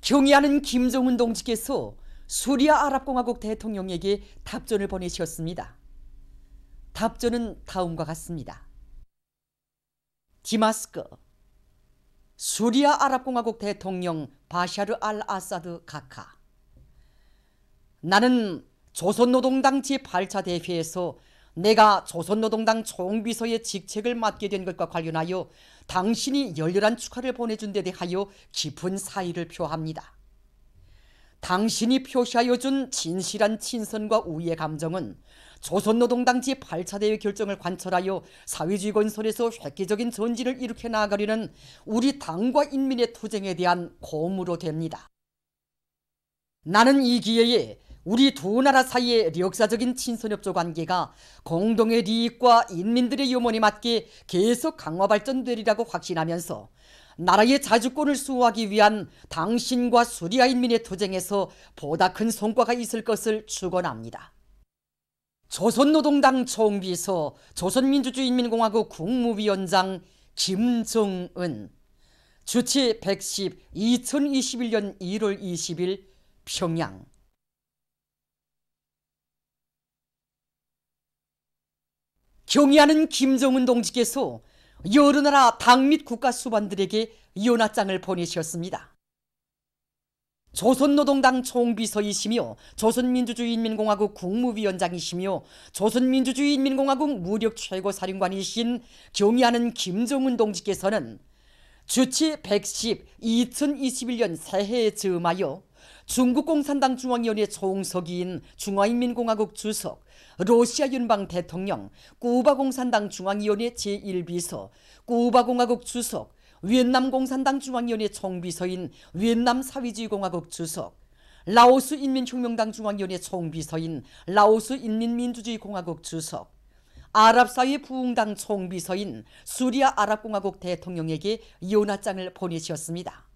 경의하는 김정은 동지께서 수리아 아랍공화국 대통령에게 답전을 보내셨습니다. 답전은 다음과 같습니다. 디마스커, 수리아 아랍공화국 대통령 바샤르 알 아사드 가카. 나는 조선노동당 제8차 대회에서 내가 조선노동당 총비서의 직책을 맡게 된 것과 관련하여 당신이 열렬한 축하를 보내준 데 대하여 깊은 사의를 표합니다. 당신이 표시하여 준 진실한 친선과 우애의 감정은 조선노동당 제8차 대회 결정을 관철하여 사회주의 건설에서 획기적인 전진을 일으켜 나가려는 우리 당과 인민의 투쟁에 대한 고무로 됩니다. 나는 이 기회에 우리 두 나라 사이의 역사적인 친선협조 관계가 공동의利益과 인민들의 염원에 맞게 계속 강화 발전되리라고 확신하면서 나라의 자주권을 수호하기 위한 당신과 수리아 인민의 투쟁에서 보다 큰 성과가 있을 것을 축원합니다. 조선노동당 총비서 조선민주주의인민공화국 국무위원장 김정은. 주치 110 2021년 1월 20일 평양. 경의하는 김정은 동지께서 여러 나라 당 및 국가 수반들에게 연하장을 보내셨습니다. 조선노동당 총비서이시며 조선민주주의인민공화국 국무위원장이시며 조선민주주의인민공화국 무력 최고사령관이신 경의하는 김정은 동지께서는 주치 110 2021년 새해에 즈음하여 중국공산당 중앙위원회 총서기인 중화인민공화국 주석, 러시아 연방 대통령, 쿠바공산당 중앙위원회 제1비서, 쿠바공화국 주석, 위엔남 공산당 중앙위원회 총비서인 위엔남 사회주의공화국 주석, 라오스 인민혁명당 중앙위원회 총비서인 라오스 인민민주주의공화국 주석, 아랍사회 부흥당 총비서인 수리아 아랍공화국 대통령에게 연하장을 보내셨습니다.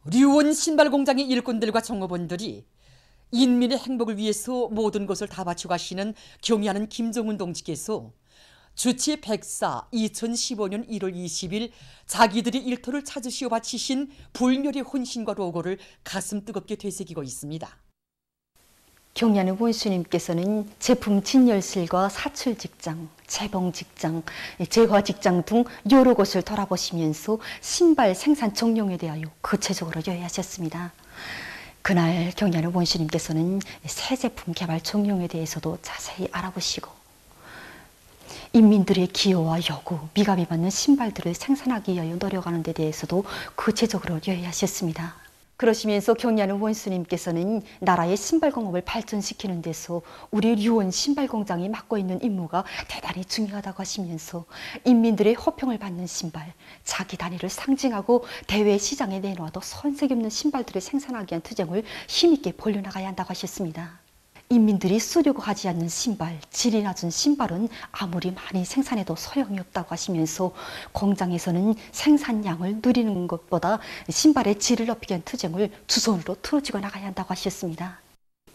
류원 신발공장의 일꾼들과 종업원들이 인민의 행복을 위해서 모든 것을 다 바쳐가시는 경의하는 김정은 동지께서 주치 104 2015년 1월 20일 자기들의 일터를 찾으시어 바치신 불멸의 헌신과 로고를 가슴 뜨겁게 되새기고 있습니다. 경의하는 원수님께서는 제품 진열실과 사출 직장, 재봉 직장, 재화 직장 등 여러 곳을 돌아보시면서 신발 생산 정령에 대하여 구체적으로 요약하셨습니다. 그날 경의하는 원수님께서는 새 제품 개발 정령에 대해서도 자세히 알아보시고 인민들의 기여와 요구, 미갑이 맞는 신발들을 생산하기 위하여 노력하는 데 대해서도 구체적으로 요약하셨습니다. 그러시면서 경의하는 원수님께서는 나라의 신발공업을 발전시키는 데서 우리 류원 신발공장이 맡고 있는 임무가 대단히 중요하다고 하시면서 인민들의 호평을 받는 신발, 자기 단위를 상징하고 대외 시장에 내놓아도 손색이 없는 신발들을 생산하기 위한 투쟁을 힘있게 벌려나가야 한다고 하셨습니다. 인민들이 쓰려고 하지 않는 신발, 질이 낮은 신발은 아무리 많이 생산해도 소용이 없다고 하시면서 공장에서는 생산량을 누리는 것보다 신발의 질을 높이기 위한 투쟁을 두 손으로 틀어지고 나가야 한다고 하셨습니다.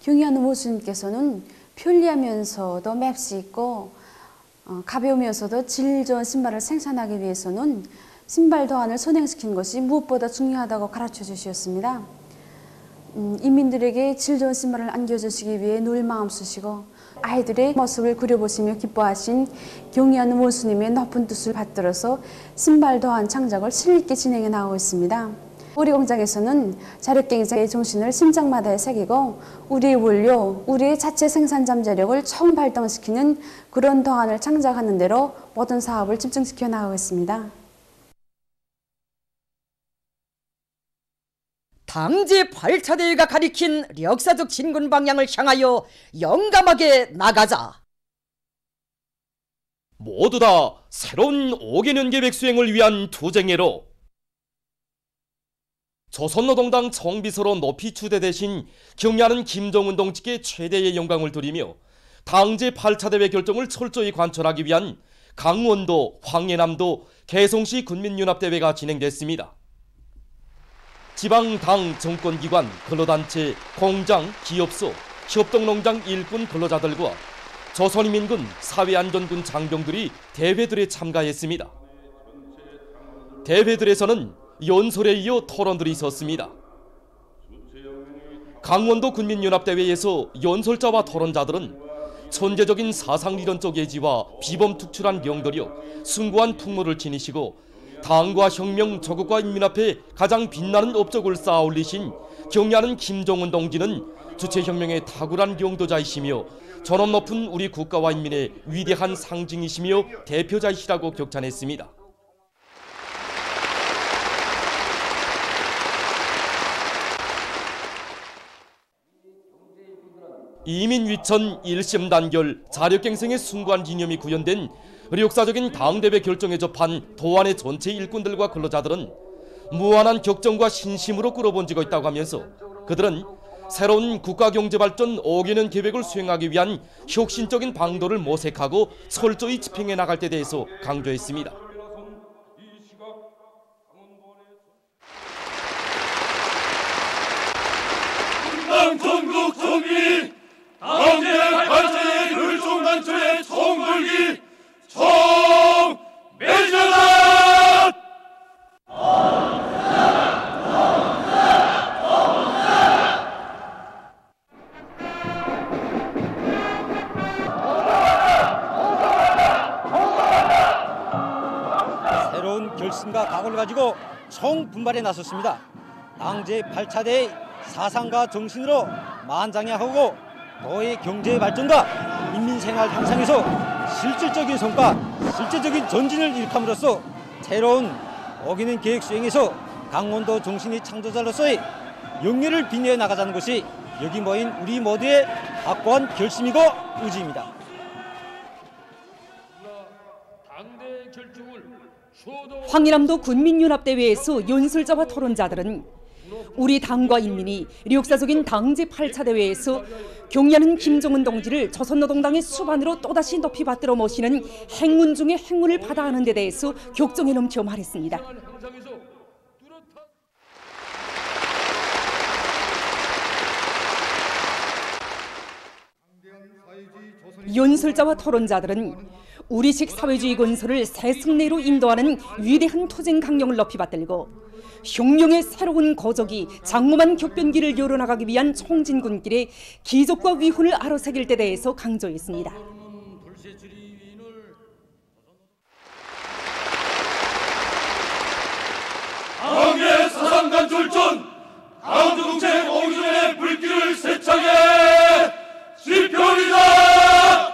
경의하는 모습님께서는 편리하면서도 맵시 있고 가벼우면서도 질 좋은 신발을 생산하기 위해서는 신발 도안을 선행시키는 것이 무엇보다 중요하다고 가르쳐 주셨습니다. 인민들에게 질 좋은 신발을 안겨주시기 위해 늘 마음 쓰시고 아이들의 모습을 그려보시며 기뻐하신 경의하는 원수님의 높은 뜻을 받들어서 신발 도안 창작을 실있게 진행해 나가고 있습니다. 우리 공장에서는 자력경제의 정신을 심장마다에 새기고 우리의 원료, 우리의 자체 생산 잠재력을 처음 발동시키는 그런 도안을 창작하는 대로 모든 사업을 집중시켜 나가고 있습니다. 당 제8차 대회가 가리킨 역사적 진군 방향을 향하여 용감하게 나가자. 모두 다 새로운 5개년 계획 수행을 위한 투쟁회로 조선노동당 총비서로 높이 추대되신 경의하는 김정은 동지께 최대의 영광을 드리며 당 제8차 대회 결정을 철저히 관철하기 위한 강원도, 황해남도, 개성시 군민연합대회가 진행됐습니다. 지방당 정권기관, 근로단체, 공장, 기업소, 협동농장 일꾼 근로자들과 조선인민군 사회안전군 장병들이 대회들에 참가했습니다. 대회들에서는 연설에 이어 토론들이 있었습니다. 강원도 군민연합대회에서 연설자와 토론자들은 천재적인 사상리론적 예지와 비범특출한 명도력, 숭고한 풍모를 지니시고 당과 혁명, 조국과 인민 앞에 가장 빛나는 업적을 쌓아 올리신 경례하는 김정은 동지는 주체혁명의 탁월한 용도자이시며 존엄 높은 우리 국가와 인민의 위대한 상징이시며 대표자이시라고 격찬했습니다. 이민위천 1심 단결 자력갱생의 숭고한 이념이 구현된 역사적인 당대회 결정에 접한 도안의 전체 일꾼들과 근로자들은 무한한 격정과 신심으로 끌어본지고 있다고 하면서 그들은 새로운 국가경제발전 5개년 계획을 수행하기 위한 혁신적인 방도를 모색하고 철저히 집행해 나갈 때 대해서 강조했습니다. 전국 총리 당대 발전의 결정단체의 총걸기 총매전한 새로운 결심과 각오를 가지고 총분발에 나섰습니다. 당제 8차대의 사상과 정신으로 만장약하고 도의 경제 발전과 인민생활 향상에서 실질적인 성과, 실제적인 전진을 일으킴으로써 새로운 5개년 계획 수행에서 강원도 정신의 창조자로서의 영예를 빛내 나가자는 것이 여기 모인 우리 모두의 확고한 결심이고 의지입니다. 황해남도 군민연합대회에서 연설자와 토론자들은 우리 당과 인민이 역사적인 당제 8차 대회에서 경례하는 김정은 동지를 조선노동당의 수반으로 또다시 높이 받들어 모시는 행운 중의 행운을 받아 하는 데 대해서 격정에 넘쳐 말했습니다. 연설자와 토론자들은 우리식 사회주의 건설을 새 승례로 인도하는 위대한 투쟁 강령을 높이 받들고 혁명의 새로운 거적이 장엄한 격변기를 열어나가기 위한 총진군길에 기적과 위훈을 아로새길 때 대해서 강조했습니다. 당의 사상간 졸전 강정체 공전의 불길을 세차게 지펴리다.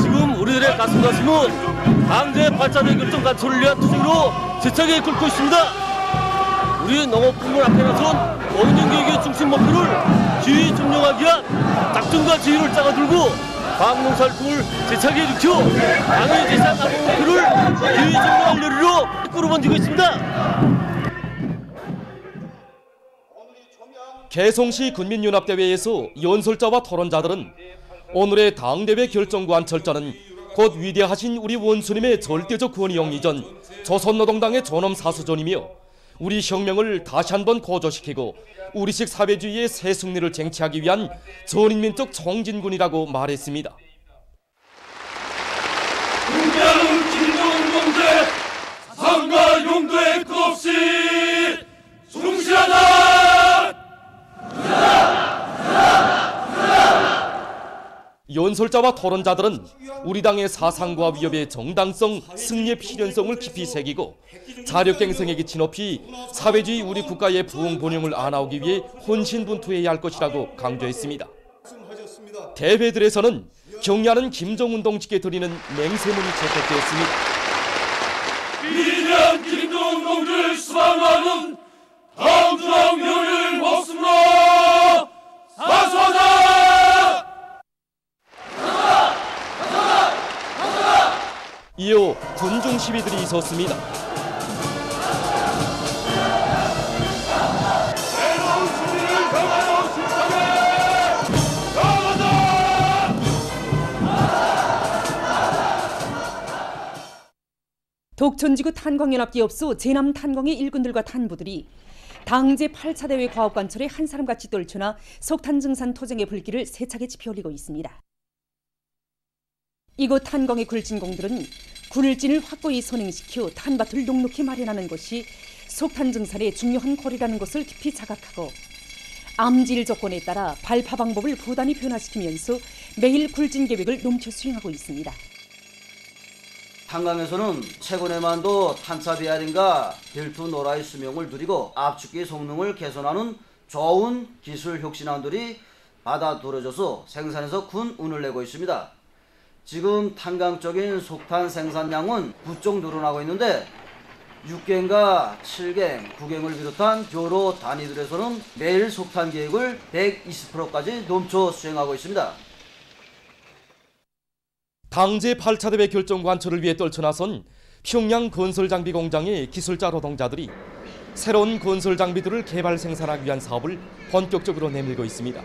지금 우리들의 가슴은 당제 8차대 결정 간철을 위한 투쟁으로 세차게 끓고 있습니다. 우리 농업부문 앞에 나선 5년 계획의 중심 목표를 지휘 점령하기 위한 작전과 지휘를 짜가들고 광농살풍을 세차게 일으켜 당의 재산 암호 목표를 지휘 점령할 요리로 끌어번지고 있습니다. 개성시 군민연합대회에서 연설자와 토론자들은 오늘의 당대회 결정관 철자는 곧 위대하신 우리 원수님의 절대적 권위 영리전 조선노동당의 존엄사수전이며 우리 혁명을 다시 한번 고조시키고 우리식 사회주의의 새 승리를 쟁취하기 위한 전인민적 총진군이라고 말했습니다. 경례하는 김정은 동지 사상과 용도에 끝없이 충실하다. 연설자와 토론자들은 우리 당의 사상과 위협의 정당성, 승리의 필연성을 깊이 새기고 자력갱생의 기치 높이 사회주의 우리 국가의 부흥 번영을 안아오기 위해 혼신분투해야 할 것이라고 강조했습니다. 대회들에서는 경례하는 김정은 동지께 드리는 맹세문이 채택되었습니다. 위대한 김정은 동지를 수반하는 당주당 명예를 목숨으로 사수하자. 이어 군중 시위들이 있었습니다. 새로운 시민을 향하여 힘차게 나아가자. 독천지구 탄광연합기업소 제남탄광의 일꾼들과 탄부들이 당제 8차 대회 과업관철에 한 사람같이 떨쳐나 석탄 증산 투쟁의 불길을 세차게 지펴올리고 있습니다. 이곳 탄광의 굴진공들은 굴진을 확고히 선행시켜 탄밭을 녹록히 마련하는 것이 속탄 증산의 중요한 고리라는 것을 깊이 자각하고 암질 조건에 따라 발파 방법을 부단히 변화시키면서 매일 굴진 계획을 넘쳐 수행하고 있습니다. 탄광에서는 최근에만도 탄차 배알인가 벨트 노라의 수명을 누리고 압축기 성능을 개선하는 좋은 기술 혁신안들이 받아들여져서 생산에서 큰 운을 내고 있습니다. 지금 탄광적인 속탄 생산량은 부쩍 늘어나고 있는데 6갱과 7갱, 9갱을 비롯한 교로 단위들에서는 매일 속탄 계획을 120%까지 넘쳐 수행하고 있습니다. 당제 8차 대회 결정 관철을 위해 떨쳐나선 평양 건설장비 공장의 기술자 노동자들이 새로운 건설 장비들을 개발 생산하기 위한 사업을 본격적으로 내밀고 있습니다.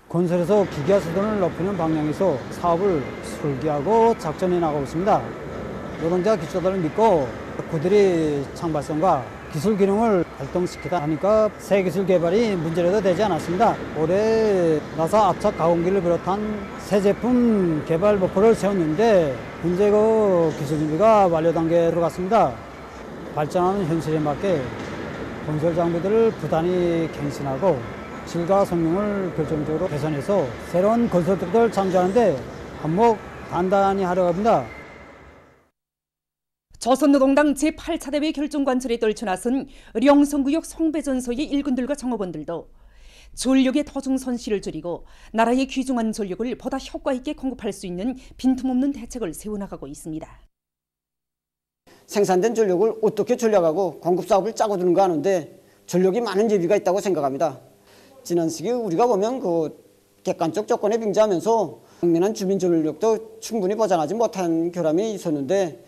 건설에서 기계화 수준을 높이는 방향에서 사업을 설계하고 작전해 나가고 있습니다. 노동자 기술자들을 믿고 그들이 창발성과 기술 기능을 발동시키다 하니까 새 기술 개발이 문제라도 되지 않았습니다. 올해 나사 압착 가공기를 비롯한 새 제품 개발 목표를 세웠는데 현재 그 기술 준비가 완료 단계에 들어갔습니다. 발전하는 현실에 맞게 건설 장비들을 부단히 갱신하고 질과 성능을 결정적으로 개선해서 새로운 건설들을 창조하는데 한몫 단단히 하려고 합니다. 조선노동당 제8차 대회 결정 관철에 떨쳐나선 령성구역 송배전소의 일꾼들과 정업원들도 전력의 토중 손실을 줄이고 나라의 귀중한 전력을 보다 효과 있게 공급할 수 있는 빈틈없는 대책을 세워나가고 있습니다. 생산된 전력을 어떻게 전략하고 공급 사업을 짜고 두는가 하는데 전력이 많은 예비가 있다고 생각합니다. 지난 시기 우리가 보면 그 객관적 조건에 빙자하면서 국민한 주민 전력도 충분히 보장하지 못한 결함이 있었는데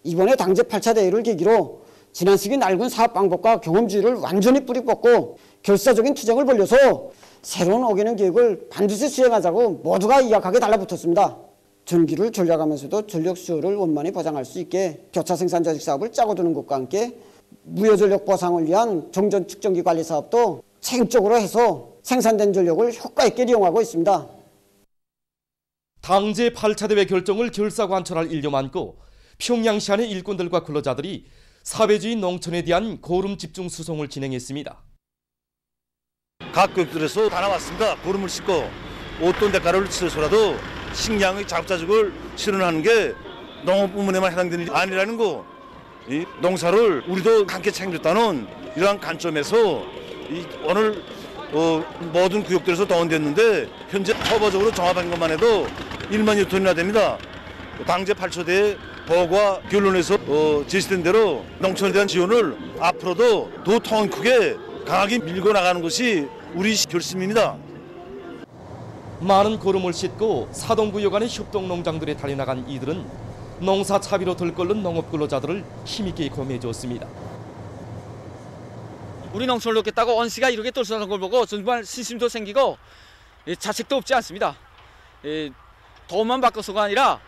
이번에 당제 8차 대회를 계기로 지난 시기 낡은 사업 방법과 경험주의를 완전히 뿌리 뽑고 결사적인 투쟁을 벌여서 새로운 어기는 계획을 반드시 수행하자고 모두가 이약하게 달라붙었습니다. 전기를 전략하면서도 전력 수요를 원만히 보장할 수 있게 교차 생산 조직 사업을 짜고 두는 것과 함께 무효 전력 보상을 위한 정전 측정기 관리 사업도 책임적으로 해서 생산된 전력을 효과 있게 이용하고 있습니다. 당제 8차 대회 결정을 결사관철할 일념 안고 평양시 안의 일꾼들과 근로자들이 사회주의 농촌에 대한 고름 집중 수송을 진행했습니다. 각 교육들에서 다 나왔습니다. 고름을 싣고 어떤 대가를 치러서라도 식량의 자급자족을 실현하는 게 농업부문에만 해당되는 일이 아니라는 거. 이 농사를 우리도 함께 책임졌다는 이러한 관점에서 오늘 모든 구역들에서 동원됐는데 현재 초보적으로 종합한 것만 해도 1만 톤이나 됩니다. 당제 8차 대회 보고와 결론에서 제시된 대로 농촌에 대한 지원을 앞으로도 더 통 크게 강하게 밀고 나가는 것이 우리 결심입니다. 많은 고름을 싣고 사동구역 안의 협동농장들에 달려나간 이들은 농사 차비로 들끓는 농업근로자들을 힘있게 고매해줬습니다. 우리 농촌을 돕겠다고 언씨가 이렇게 떨쳐나는 걸 보고 정말 신심도 생기고 자책도 없지 않습니다. 돈만 바꿔서가 아니라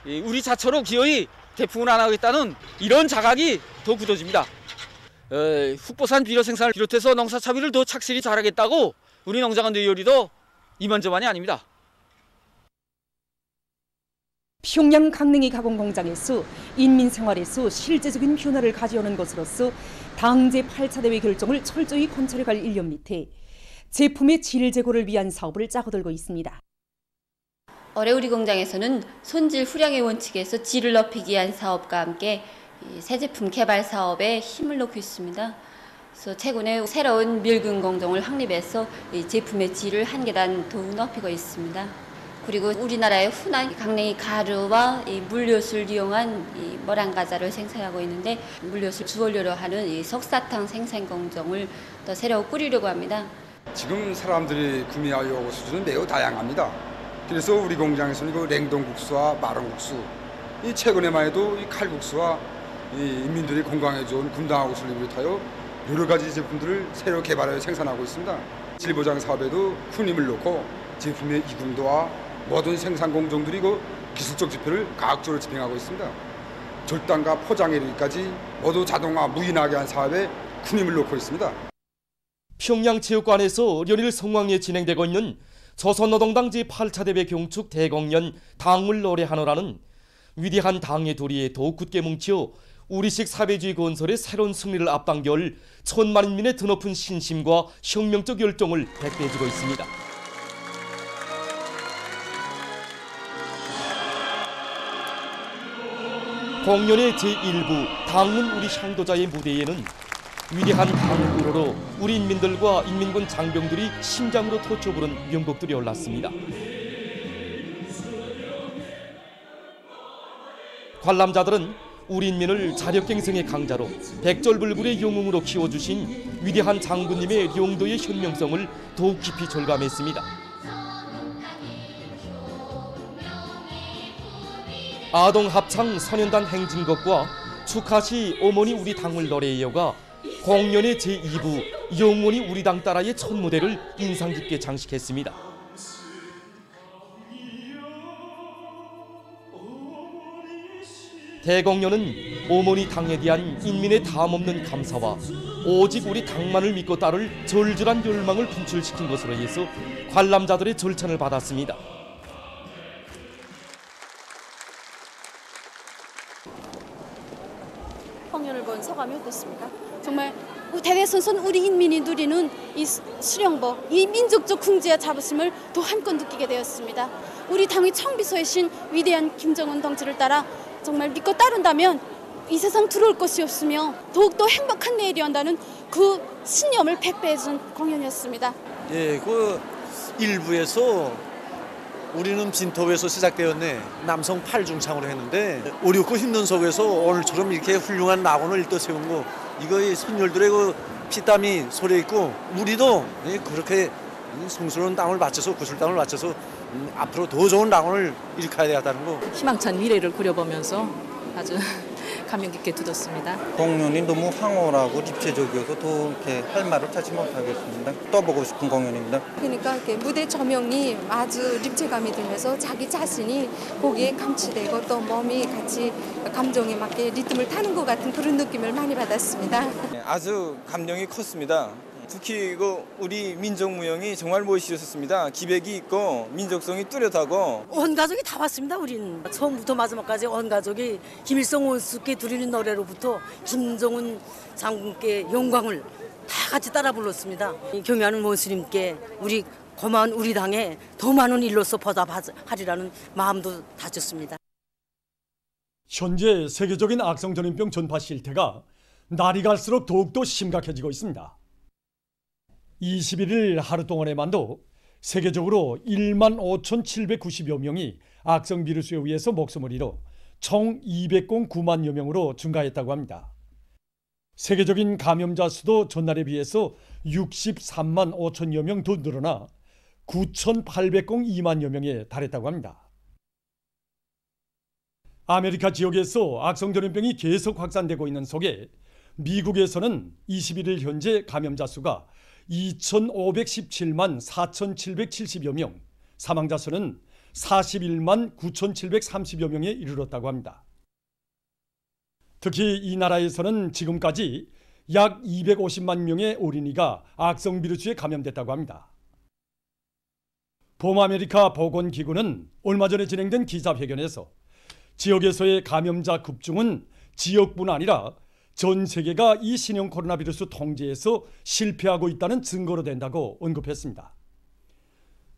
우리 자처로 기어이 대풍을 안하겠다는 이런 자각이 더 굳어집니다. 흑보산 비료 생산을 비롯해서 농사 차비를 더 착실히 잘하겠다고 우리 농장원들 요리도 이만저만이 아닙니다. 평양 강냉이 가공 공장에서 인민 생활에서 실제적인 변화를 가져오는 것으로서 당제 8차 대회 결정을 철저히 관철해갈 일념 밑에 제품의 질 제고를 위한 사업을 짜고 들고 있습니다. 올해 우리 공장에서는 손질 후량의 원칙에서 질을 높이기 위한 사업과 함께 새 제품 개발 사업에 힘을 놓고 있습니다. 그래서 최근에 새로운 밀금 공정을 확립해서 제품의 질을 한 계단 더 높이고 있습니다. 그리고 우리나라의 흔한 강냉이 가루와 물엿을 이용한 머랑과자를 생산하고 있는데 물엿을 주원료로 하는 석사탕 생산 공정을 또 새로 꾸리려고 합니다. 지금 사람들이 구매하려고 수준은 매우 다양합니다. 그래서 우리 공장에서는 그 냉동국수와 마른국수, 이 최근에만 해도 이 칼국수와 이 인민들이 건강에 좋은 군당국수를 비롯하여 여러 가지 제품들을 새로 개발하여 생산하고 있습니다. 질보장 사업에도 큰 힘을 놓고 제품의 이중도와 모든 생산 공정들이 그 기술적 지표를 과학적으로 집행하고 있습니다. 절단과 포장에 이르기까지 모두 자동화 무인하게 한 사업에 큰 힘을 놓고 있습니다. 평양체육관에서 연일 성황리에 진행되고 있는 조선노동당 제8차 대회 경축 대공연 당을 노래하노라는 위대한 당의 도리에 더욱 굳게 뭉쳐 우리식 사회주의 건설의 새로운 승리를 앞당겨올 천만 인민의 드높은 신심과 혁명적 열정을 백배해주고 있습니다. 공연의 제1부 당은 우리 향도자의 무대에는 위대한 당을 우러러 우리 인민들과 인민군 장병들이 심장으로 토쳐 부른 명곡들이 올랐습니다. 관람자들은 우리 인민을 자력갱생의 강자로 백절불굴의 영웅으로 키워주신 위대한 장군님의 용도의 현명성을 더욱 깊이 절감했습니다. 아동합창 선연단 행진곡과 축하시 어머니 우리 당을 노래에 이어가 공연의 제2부 영원히 우리 당 따라의 첫 무대를 인상 깊게 장식했습니다. 대공연은 어머니 당에 대한 인민의 담없는 감사와 오직 우리 당만을 믿고 따를 절절한 열망을 분출시킨 것으로 해서 관람자들의 절찬을 받았습니다. 공연을 본 소감이 어떻습니까? 정말 대대손손 우리 인민이 누리는 이 수령보, 이 민족적 궁지와 자부심을 더 한껏 느끼게 되었습니다. 우리 당의 청비서의 신 위대한 김정은 동지를 따라 정말 믿고 따른다면 이 세상 두려울 것이 없으며 더욱더 행복한 내일이 온다는 그 신념을 백배해준 공연이었습니다. 예, 그 일부에서 우리는 빈톱에서 시작되었네. 남성 8중창으로 했는데 어렵고 힘든 속에서 오늘처럼 이렇게 훌륭한 낙원을 일떠 세운 거, 이거 선열들의 그 피땀이 소려 있고 우리도 그렇게 성스러운 땅을 바쳐서 구슬 땅을 바쳐서 앞으로 더 좋은 낙원을 일으켜야 되겠다는 거. 희망찬 미래를 그려보면서 아주 감명 깊게 들었습니다. 공연이 너무 황홀하고 입체적이어서 더 이렇게 할 말을 찾지 못하겠습니다. 떠보고 싶은 공연입니다. 그러니까 이렇게 무대 조명이 아주 입체감이 들면서 자기 자신이 거기에 감치되고 또 몸이 같이 감정에 맞게 리듬을 타는 것 같은 그런 느낌을 많이 받았습니다. 아주 감명이 컸습니다. 특히 우리 민족무용이 정말 멋있었습니다. 기백이 있고 민족성이 뚜렷하고 온 가족이 다 왔습니다. 우리는 처음부터 마지막까지 온 가족이 김일성 원수께 드리는 노래로부터 김정은 장군께 영광을 다 같이 따라 불렀습니다. 경애하는 원수님께 우리 고마운 우리 당에 더 많은 일로서 보답하리라는 마음도 다졌습니다. 현재 세계적인 악성전염병 전파 실태가 날이 갈수록 더욱더 심각해지고 있습니다. 21일 하루 동안에만도 세계적으로 15,790여 명이 악성 비루스에 의해서 목숨을 잃어 총 209만여 명으로 증가했다고 합니다. 세계적인 감염자 수도 전날에 비해서 63만 5천여 명 더 늘어나 9,802만여 명에 달했다고 합니다. 아메리카 지역에서 악성 전염병이 계속 확산되고 있는 속에 미국에서는 21일 현재 감염자 수가 2,517만 4,770여 명, 사망자 수는 41만 9,730여 명에 이르렀다고 합니다. 특히 이 나라에서는 지금까지 약 250만 명의 어린이가 악성 비루스에 감염됐다고 합니다. 범아메리카 보건기구는 얼마 전에 진행된 기자회견에서 지역에서의 감염자 급증은 지역뿐 아니라 전 세계가 이 신형 코로나 비루스 통제에서 실패하고 있다는 증거로 된다고 언급했습니다.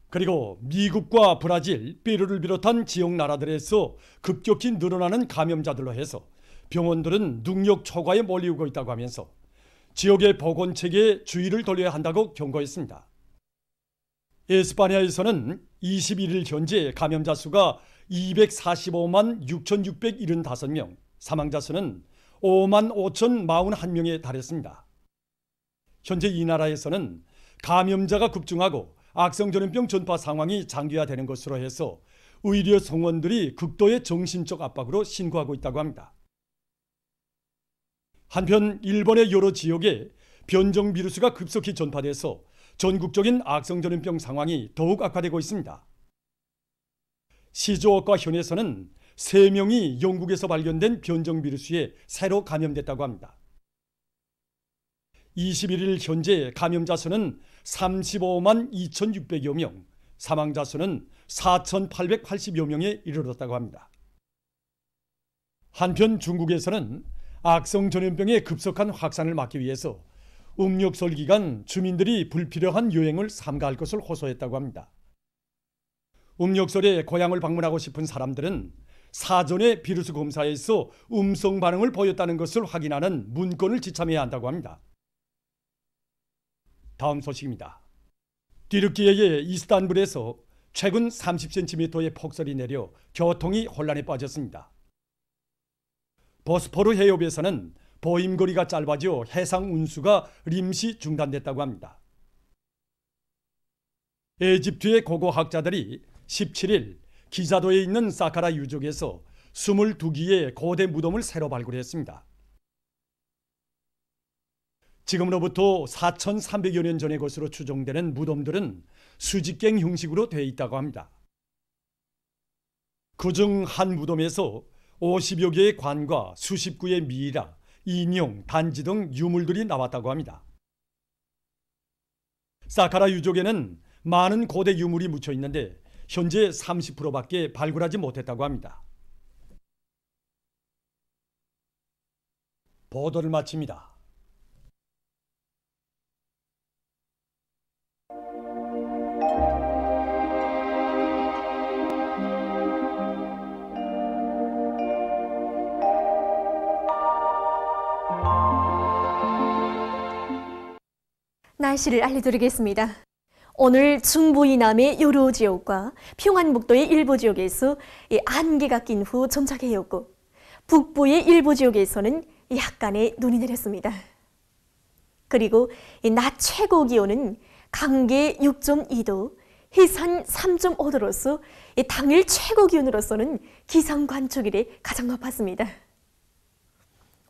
그리고 미국과 브라질, 페루를 비롯한 지역 나라들에서 급격히 늘어나는 감염자들로 해서 병원들은 능력 초과에 몰리고 있다고 하면서 지역의 보건체계에 주의를 돌려야 한다고 경고했습니다. 에스파냐에서는 21일 현재 감염자 수가 245만 6,675명, 사망자 수는 5만 5,041명에 달했습니다. 현재 이 나라에서는 감염자가 급증하고 악성전염병 전파 상황이 장기화되는 것으로 해서 의료 성원들이 극도의 정신적 압박으로 신고하고 있다고 합니다. 한편 일본의 여러 지역에 변종 비루스가 급속히 전파돼서 전국적인 악성전염병 상황이 더욱 악화되고 있습니다. 시즈오카 현에서는 3명이 영국에서 발견된 변종 비루스에 새로 감염됐다고 합니다. 21일 현재 감염자 수는 35만 2,600여 명, 사망자 수는 4,880여 명에 이르렀다고 합니다. 한편 중국에서는 악성 전염병의 급속한 확산을 막기 위해서 음력설 기간 주민들이 불필요한 여행을 삼가할 것을 호소했다고 합니다. 음력설에 고향을 방문하고 싶은 사람들은 사전에 비루스 검사에서 음성 반응을 보였다는 것을 확인하는 문건을 지참해야 한다고 합니다. 다음 소식입니다. 튀르키예의 이스탄불에서 최근 30cm의 폭설이 내려 교통이 혼란에 빠졌습니다. 보스포르 해협에서는 보임거리가 짧아져 해상 운수가临시 중단됐다고 합니다. 에집트의 고고학자들이 17일 기자도에 있는 사카라 유적에서 22기의 고대 무덤을 새로 발굴했습니다. 지금으로부터 4,300여 년 전의 것으로 추정되는 무덤들은 수직갱 형식으로 되어 있다고 합니다. 그중 한 무덤에서 50여 개의 관과 수십 구의 미이라, 인형, 단지 등 유물들이 나왔다고 합니다. 사카라 유적에는 많은 고대 유물이 묻혀 있는데 현재 30%밖에 발굴하지 못했다고 합니다. 보도를 마칩니다. 날씨를 알려드리겠습니다. 오늘 중부 이남의 여러 지역과 평안북도의 일부 지역에서 안개가 낀 후 정착해였고 북부의 일부 지역에서는 약간의 눈이 내렸습니다. 그리고 낮 최고 기온은 강계 6.2도, 해산 3.5도로서 당일 최고 기온으로서는 기상 관측 이래 가장 높았습니다.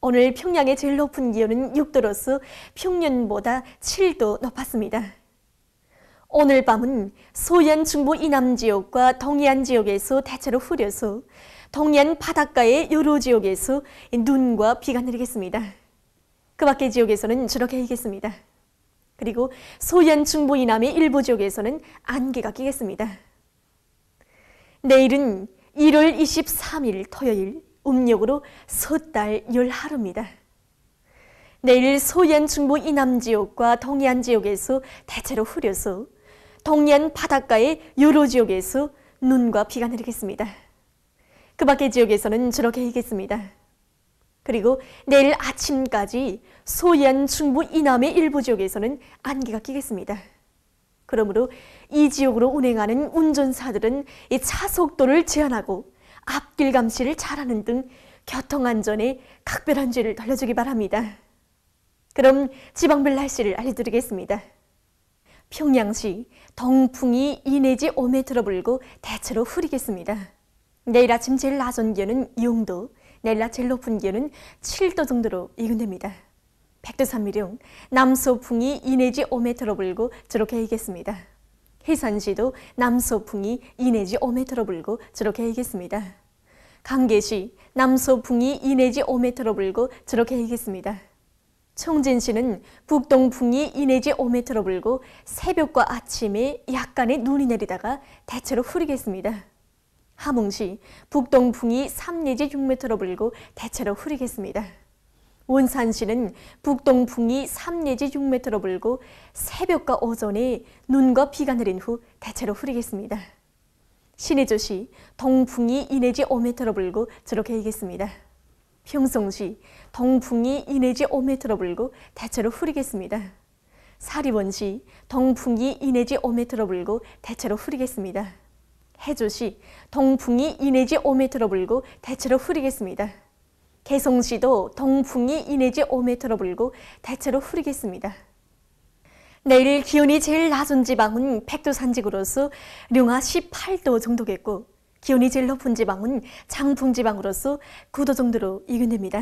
오늘 평양의 제일 높은 기온은 6도로서 평년보다 7도 높았습니다. 오늘 밤은 소연 중부 이남 지역과 동해안 지역에서 대체로 흐려서 동해안 바닷가의 여러 지역에서 눈과 비가 내리겠습니다. 그 밖의 지역에서는 주로 개이겠습니다. 그리고 소연 중부 이남의 일부 지역에서는 안개가 끼겠습니다. 내일은 1월 23일 토요일, 음력으로 섣달 10하루입니다. 내일 소연 중부 이남 지역과 동해안 지역에서 대체로 흐려서 동해안 바닷가의 여러 지역에서 눈과 비가 내리겠습니다. 그 밖의 지역에서는 주로 개이겠습니다. 그리고 내일 아침까지 소연 중부 이남의 일부 지역에서는 안개가 끼겠습니다. 그러므로 이 지역으로 운행하는 운전사들은 이 차 속도를 제한하고 앞길 감시를 잘하는 등 교통안전에 각별한 주의를 돌려주기 바랍니다. 그럼 지방별 날씨를 알려드리겠습니다. 평양시 동풍이 2 내지 5m 불고 대체로 흐리겠습니다. 내일 아침 제일 낮은 기온은 0도, 내일 낮 제일 높은 기온은 7도 정도로 예견됩니다. 백두산미령 남서풍이 2 내지 5m로 불고 주로 개이겠습니다. 해산시도 남서풍이 2 내지 5m로 불고 주로 개이겠습니다. 강계시 남서풍이 2 내지 5m로 불고 주로 개이겠습니다. 청진시는 북동풍이 2 내지 5m로 불고 새벽과 아침에 약간의 눈이 내리다가 대체로 흐리겠습니다. 함흥시 북동풍이 3 내지 6m로 불고 대체로 흐리겠습니다. 원산시는 북동풍이 3 내지 6m로 불고 새벽과 오전에 눈과 비가 내린 후 대체로 흐리겠습니다. 신의주시 동풍이 2 내지 5m로 불고 주로 개이겠습니다. 평성시 동풍이 2 내지 5m로 불고 대체로 흐리겠습니다. 사리원시 동풍이 2 내지 5m로 불고 대체로 흐리겠습니다. 해주시 동풍이 2 내지 5m로 불고 대체로 흐리겠습니다. 개성시도 동풍이 2 내지 5m로 불고 대체로 흐리겠습니다. 내일 기온이 제일 낮은 지방은 백두산지구로서 령하 18도 정도겠고 기온이 제일 높은 지방은 장풍지방으로서 9도 정도로 예견됩니다.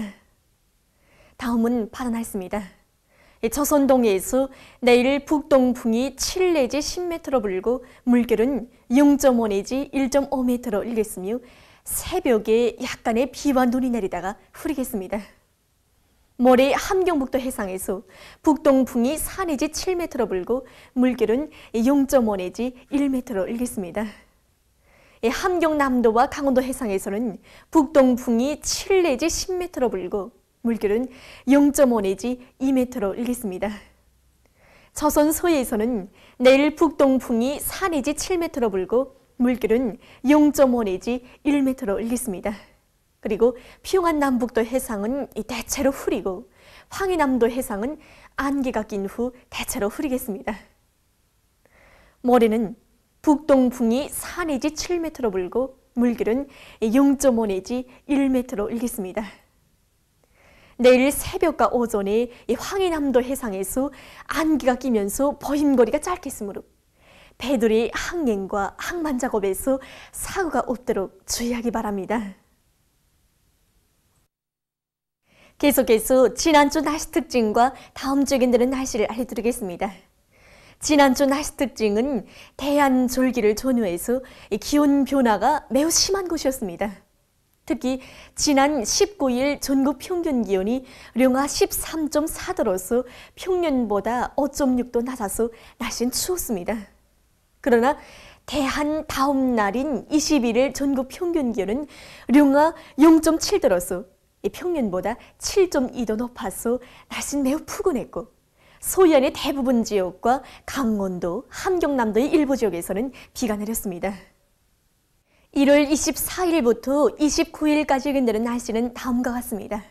다음은 바다 날씨입니다. 조선동해에서 내일 북동풍이 7 내지 10m로 불고 물결은 0.5 내지 1.5m로 일겠으며 새벽에 약간의 비와 눈이 내리다가 흐리겠습니다. 모레 함경북도 해상에서 북동풍이 4 내지 7m로 불고 물결은 0.5 내지 1m로 일겠습니다. 함경남도와 강원도 해상에서는 북동풍이 7 내지 10m로 불고 물결은 0.5 내지 2m로 일겠습니다. 조선 서해에서는 내일 북동풍이 4 내지 7m로 불고 물결은 0.5 내지 1m로 일겠습니다. 그리고 평안 남북도 해상은 대체로 흐리고 황해남도 해상은 안개가 낀 후 대체로 흐리겠습니다. 모레는 북동풍이 4 내지 7m로 불고 물결은 0.5 내지 1m로 일겠습니다. 내일 새벽과 오전에 황해남도 해상에서 안개가 끼면서 보임거리가 짧겠으므로 배들의 항행과 항만 작업에서 사고가 없도록 주의하기 바랍니다. 계속해서 지난주 날씨 특징과 다음 주에 견디는 날씨를 알려드리겠습니다. 지난주 날씨 특징은 대한졸기를 전후해서 기온 변화가 매우 심한 곳이었습니다. 특히 지난 19일 전국 평균 기온이 령하 13.4도로서 평년보다 5.6도 낮아서 날씨는 추웠습니다. 그러나 대한 다음 날인 21일 전국 평균 기온은 령하 0.7도로서 평년보다 7.2도 높아서 날씨는 매우 푸근했고 소위안의 대부분 지역과 강원도, 함경남도의 일부 지역에서는 비가 내렸습니다. 1월 24일부터 29일까지 견디는 날씨는 다음과 같습니다.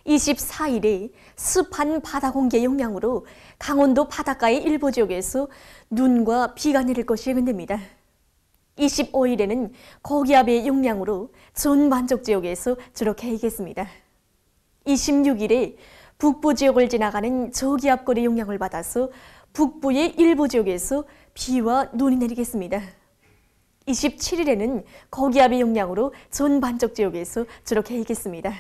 24일에 습한 바다 공기의 영향으로 강원도 바닷가의 일부 지역에서 눈과 비가 내릴 것이 예견됩니다. 25일에는 고기압의 영향으로 전 만족 지역에서 주로 개이겠습니다. 26일에 북부 지역을 지나가는 저기압골의 영향을 받아서 북부의 일부 지역에서 비와 눈이 내리겠습니다. 27일에는 고기압의 영향으로 전 반적 지역에서 주로 개이겠습니다.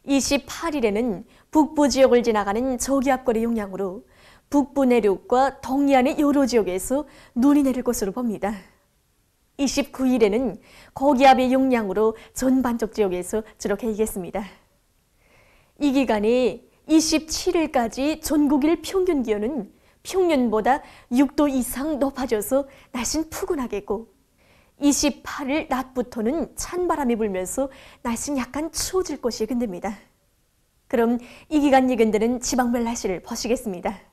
28일에는 북부 지역을 지나가는 저기압골의 영향으로 북부 내륙과 동해안의 여러 지역에서 눈이 내릴 것으로 봅니다. 29일에는 고기압의 영향으로 전 반적 지역에서 주로 개이겠습니다. 이 기간에 27일까지 전국일 평균 기온은 평년보다 6도 이상 높아져서 날씨는 푸근하겠고 28일 낮부터는 찬바람이 불면서 날씨는 약간 추워질 것이 예견됩니다. 그럼 이 기간 예견되는 지방별 날씨를 보시겠습니다.